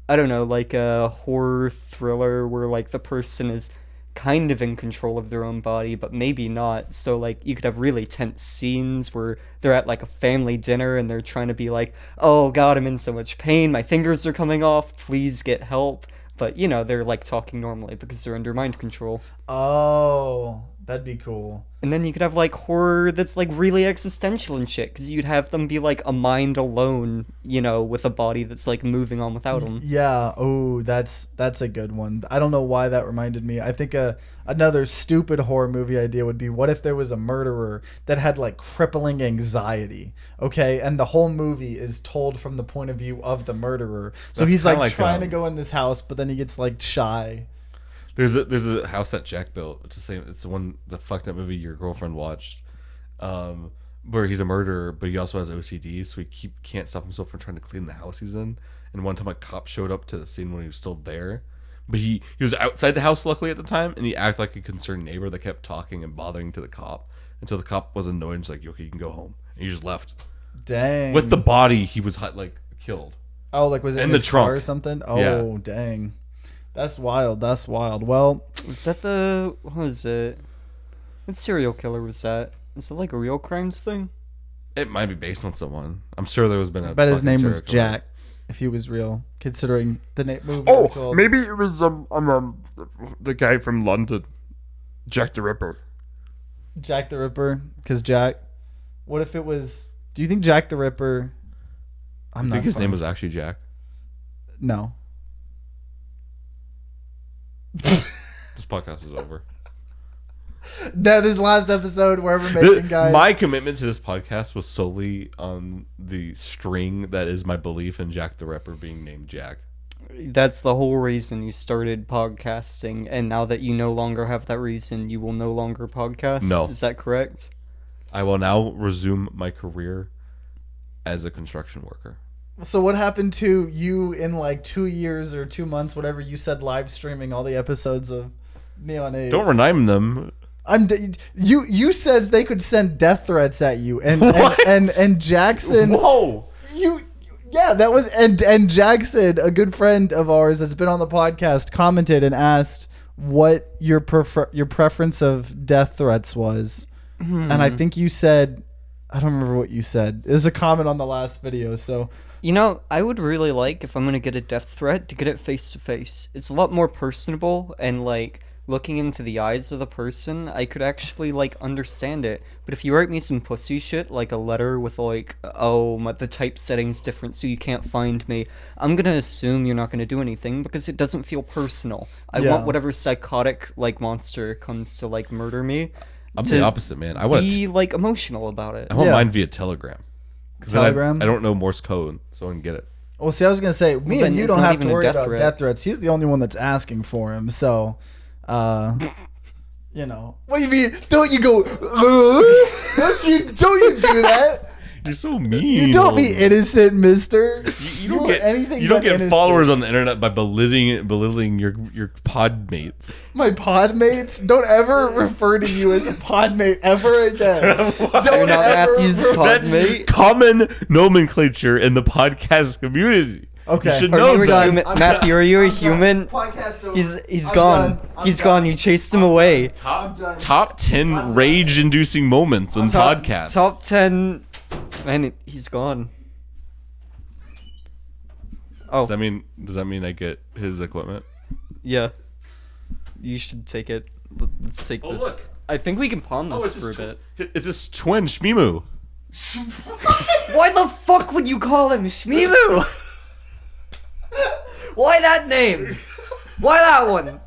I don't know, like a horror thriller where like the person is kind of in control of their own body, but maybe not. So like you could have really tense scenes where they're at like a family dinner and they're trying to be like, "Oh God, I'm in so much pain. My fingers are coming off. Please get help." But they're like talking normally because they're under mind control. Oh, that'd be cool. And then you could have like horror that's like really existential and shit, because you'd have them be like a mind alone, with a body that's like moving on without them. Yeah. Oh, that's a good one. I don't know why that reminded me. I think another stupid horror movie idea would be, what if there was a murderer that had like crippling anxiety? Okay, and the whole movie is told from the point of view of the murderer. So That's he's like, kinda like, trying to go in this house, but then he gets like shy. There's a house that Jack built. It's the same. It's the one, the fucked up movie your girlfriend watched, where he's a murderer, but he also has OCD, so he can't stop himself from trying to clean the house he's in. And one time a cop showed up to the scene when he was still there, but he was outside the house luckily at the time, and he acted like a concerned neighbor that kept talking and bothering to the cop until the cop was annoyed and was like, "Okay, you can go home," and he just left Dang. with the body he was like killed. Oh, like was it in in the his car trunk. or something? Oh, Yeah. dang. That's wild. That's wild. Well, Was that what was it? What serial killer was that? Is it like a real crimes thing? It might be based on someone. I'm sure there was been a. but his fucking name was serial killer. Jack, if he was real, considering the movie was Oh, called. maybe it was the guy from London, Jack the Ripper. Jack the Ripper, because Jack. What if it was? Do you think Jack the Ripper? I think his name was actually Jack. No. This podcast is over. No, this last episode where we're making guys. My commitment to this podcast was solely on the string that is my belief in Jack the Ripper being named Jack. That's the whole reason you started podcasting, and now that you no longer have that reason, you will no longer podcast? No. Is that correct? I will now resume my career as a construction worker. So what happened to you in like 2 years or 2 months, whatever you said, live streaming all the episodes of Neon Apes? Don't rename them. You said they could send death threats at you, and What? and Jackson. Whoa! Yeah, that was and Jackson, a good friend of ours that's been on the podcast, commented and asked what your preference of death threats was, and I think you said, I don't remember what you said. There's a comment on the last video, so. I would really like, if I'm gonna get a death threat, to get it face to face. It's a lot more personable, and like looking into the eyes of the person, I could actually like understand it. But if you write me some pussy shit, like a letter with like, the typesetting's different so you can't find me, I'm gonna assume you're not gonna do anything because it doesn't feel personal. I Yeah. want whatever psychotic like monster comes to like murder me I'm to the opposite, man. I want be like emotional about it. I want Yeah. mine via Telegram. 'Cause then Telegram? I don't know Morse code, so I can get it. Well, see, I was gonna say, me then and you it's don't not have even to a worry death about threat. death threats. He's the only one that's asking for him, so, What do you mean? Don't you go? Don't you do that? You're so mean. You don't be innocent, Mister. You don't get anything. You don't but get innocent. followers on the internet by belittling your pod mates. My podmates. Don't ever refer to you as a podmate ever again. You're Don't not ever. Matthew's That's podmate. common nomenclature in the podcast community. Okay. You should Are know you a that. human? Matthew, are you a human? He's gone. He's gone. You chased him away. Top 10 rage-inducing moments in podcasts. Top 10. And he's gone. Oh, Does that mean I get his equipment? yeah. You should take it. Let's take this. I think we can pawn this for a bit. It's his twin, Shmimu. Why the fuck would you call him Shmimu? Why that name? Why that one?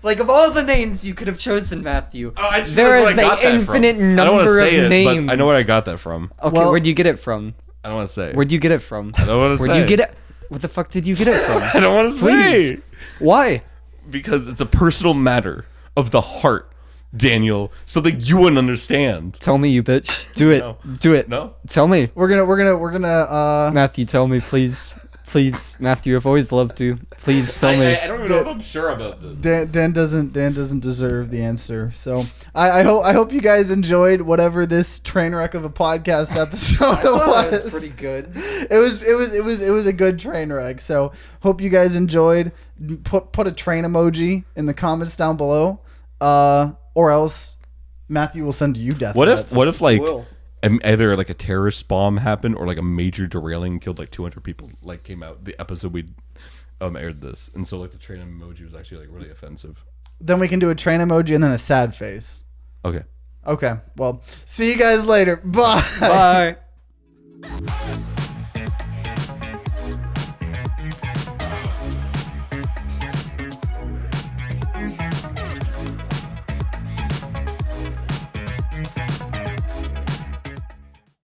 Like, of all the names you could have chosen, Matthew, there is an infinite number of names. I know where I got that from. Okay, Well- where'd you get it from? I don't want to say. Where'd you get it from? I don't want to say. Where'd you get it? What the fuck did you get it from? I don't want to Please. say. Why? Because it's a personal matter of the heart, Daniel, so that you wouldn't understand. Tell me, you bitch. Do it. No. Do it. No? Tell me. We're gonna Matthew, tell me, please. Please, Matthew, I've always loved you. Please tell me. I don't even know if I'm sure about this. Dan doesn't deserve the answer. So I hope you guys enjoyed whatever this train wreck of a podcast episode was. That was pretty good. It was a good train wreck. So hope you guys enjoyed. Put a train emoji in the comments down below, or else Matthew will send you death threats. What if like Will. either like a terrorist bomb happened or like a major derailing killed like 200 people, like came out the episode we aired this, and so like the train emoji was actually like really offensive. Then we can do a train emoji and then a sad face. Okay. Okay. Well, see you guys later. Bye. Bye.